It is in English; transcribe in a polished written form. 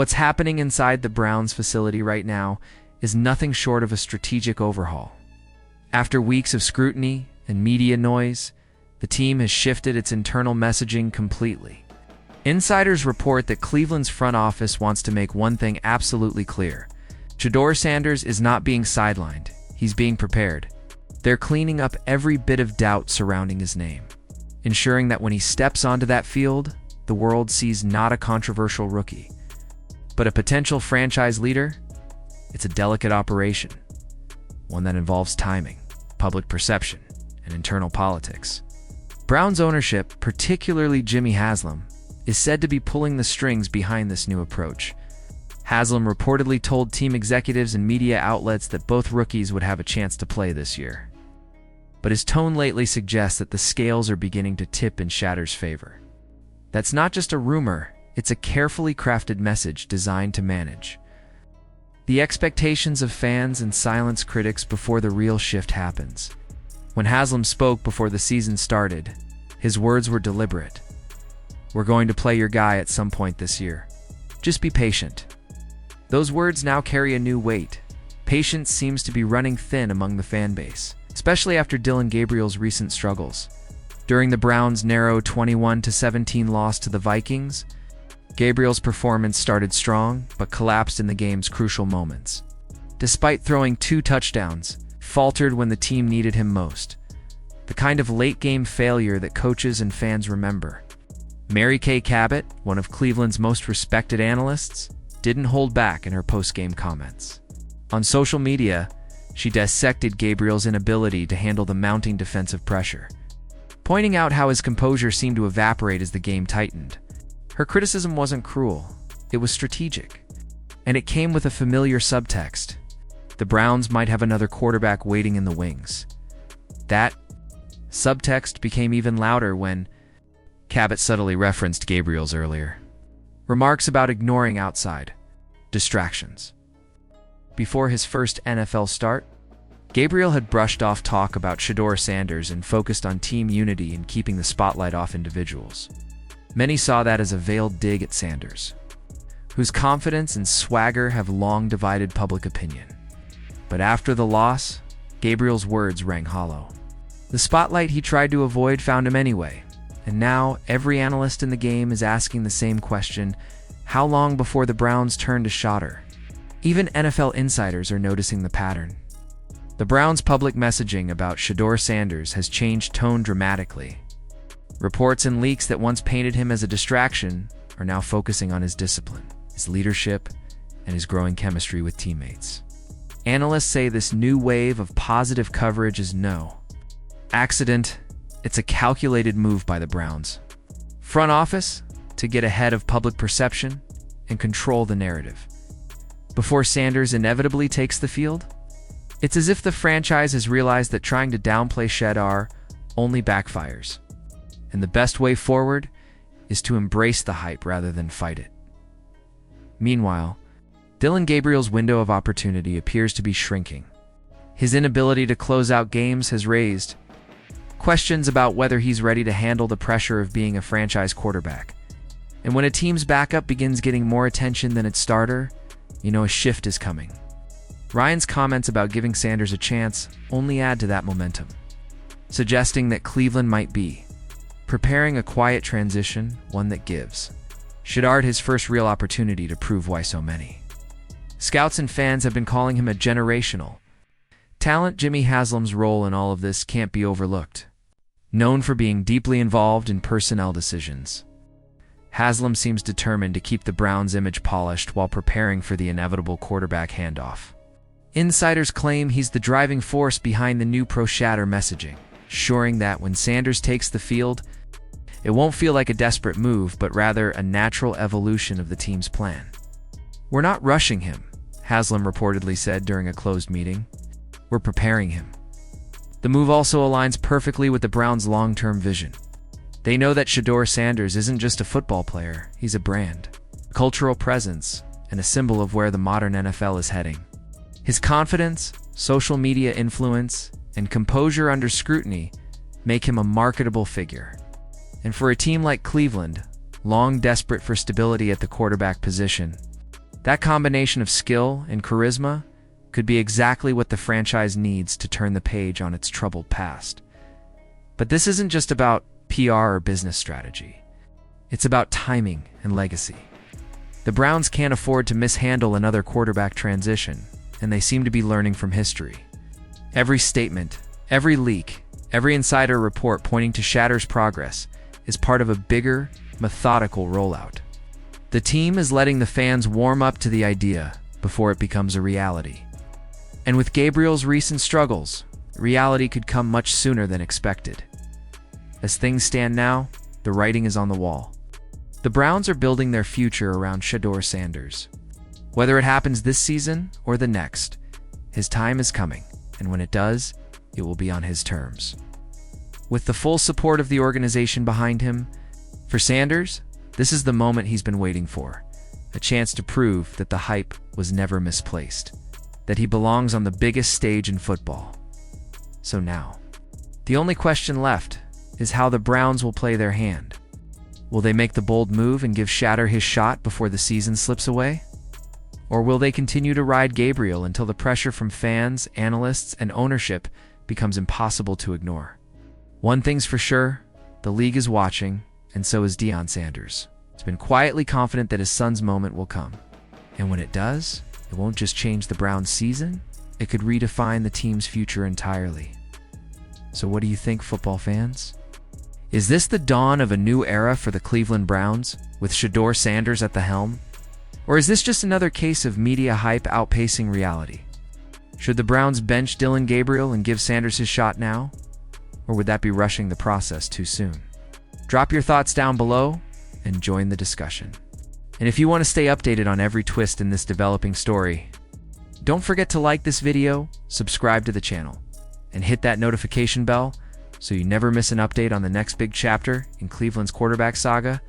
What's happening inside the Browns facility right now is nothing short of a strategic overhaul. After weeks of scrutiny and media noise, the team has shifted its internal messaging completely. Insiders report that Cleveland's front office wants to make one thing absolutely clear. Shadur Sanders is not being sidelined. He's being prepared. They're cleaning up every bit of doubt surrounding his name, ensuring that when he steps onto that field, the world sees not a controversial rookie, but a potential franchise leader. It's a delicate operation, one that involves timing, public perception, and internal politics. Browns ownership, particularly Jimmy Haslam, is said to be pulling the strings behind this new approach. Haslam reportedly told team executives and media outlets that both rookies would have a chance to play this year. But his tone lately suggests that the scales are beginning to tip in Shedur's favor. That's not just a rumor, it's a carefully crafted message designed to manage the expectations of fans and silence critics before the real shift happens. When Haslam spoke before the season started, his words were deliberate. "We're going to play your guy at some point this year. Just be patient." Those words now carry a new weight. Patience seems to be running thin among the fan base, especially after Dillon Gabriel's recent struggles. During the Browns' narrow 21-17 loss to the Vikings, Gabriel's performance started strong but collapsed in the game's crucial moments. Despite throwing 2 touchdowns, faltered when the team needed him most. The kind of late-game failure that coaches and fans remember. Mary Kay Cabot, one of Cleveland's most respected analysts, didn't hold back in her post-game comments. On social media, she dissected Gabriel's inability to handle the mounting defensive pressure, pointing out how his composure seemed to evaporate as the game tightened. Her criticism wasn't cruel, it was strategic, and it came with a familiar subtext. The Browns might have another quarterback waiting in the wings. That subtext became even louder when Cabot subtly referenced Gabriel's earlier remarks about ignoring outside distractions. Before his first NFL start, Gabriel had brushed off talk about Shadur Sanders and focused on team unity and keeping the spotlight off individuals. Many saw that as a veiled dig at Sanders, whose confidence and swagger have long divided public opinion. But after the loss, Gabriel's words rang hollow. The spotlight he tried to avoid found him anyway, and now every analyst in the game is asking the same question: how long before the Browns turn to Shadur? Even NFL insiders are noticing the pattern. The Browns' public messaging about Shadur Sanders has changed tone dramatically. Reports and leaks that once painted him as a distraction are now focusing on his discipline, his leadership, and his growing chemistry with teammates. Analysts say this new wave of positive coverage is no accident. It's a calculated move by the Browns front office to get ahead of public perception and control the narrative before Sanders inevitably takes the field. It's as if the franchise has realized that trying to downplay Shedeur only backfires, and the best way forward is to embrace the hype rather than fight it. Meanwhile, Dillon Gabriel's window of opportunity appears to be shrinking. His inability to close out games has raised questions about whether he's ready to handle the pressure of being a franchise quarterback. And when a team's backup begins getting more attention than its starter, you know a shift is coming. Ryan's comments about giving Sanders a chance only add to that momentum, suggesting that Cleveland might be preparing a quiet transition, one that gives Shadur his first real opportunity to prove why so many scouts and fans have been calling him a generational talent. Jimmy Haslam's role in all of this can't be overlooked. Known for being deeply involved in personnel decisions, Haslam seems determined to keep the Browns' image polished while preparing for the inevitable quarterback handoff. Insiders claim he's the driving force behind the new pro-Shadur messaging, ensuring that when Sanders takes the field, it won't feel like a desperate move, but rather a natural evolution of the team's plan. "We're not rushing him," Haslam reportedly said during a closed meeting. "We're preparing him." The move also aligns perfectly with the Browns' long-term vision. They know that Shadur Sanders isn't just a football player, he's a brand, a cultural presence, and a symbol of where the modern NFL is heading. His confidence, social media influence, and composure under scrutiny make him a marketable figure. And for a team like Cleveland, long desperate for stability at the quarterback position, That combination of skill and charisma could be exactly what the franchise needs to turn the page on its troubled past. But this isn't just about PR or business strategy. It's about timing and legacy. The Browns can't afford to mishandle another quarterback transition, and they seem to be learning from history. Every statement, every leak, every insider report pointing to Shadur's progress is part of a bigger, methodical rollout. The team is letting the fans warm up to the idea before it becomes a reality. And with Gabriel's recent struggles, reality could come much sooner than expected. As things stand now, the writing is on the wall. The Browns are building their future around Shadur Sanders. Whether it happens this season or the next, his time is coming, and when it does, it will be on his terms. With the full support of the organization behind him, for Sanders, this is the moment he's been waiting for, a chance to prove that the hype was never misplaced, that he belongs on the biggest stage in football. So now, the only question left is how the Browns will play their hand. Will they make the bold move and give Shadur his shot before the season slips away? Or will they continue to ride Gabriel until the pressure from fans, analysts, and ownership becomes impossible to ignore? One thing's for sure, the league is watching, and so is Dillon Sanders. He's been quietly confident that his son's moment will come. And when it does, it won't just change the Browns' season, it could redefine the team's future entirely. So what do you think, football fans? Is this the dawn of a new era for the Cleveland Browns, with Shadur Sanders at the helm? Or is this just another case of media hype outpacing reality? Should the Browns bench Dillon Gabriel and give Sanders his shot now? Or would that be rushing the process too soon? Drop your thoughts down below and join the discussion. And if you want to stay updated on every twist in this developing story, don't forget to like this video, subscribe to the channel, and hit that notification bell so you never miss an update on the next big chapter in Cleveland's quarterback saga.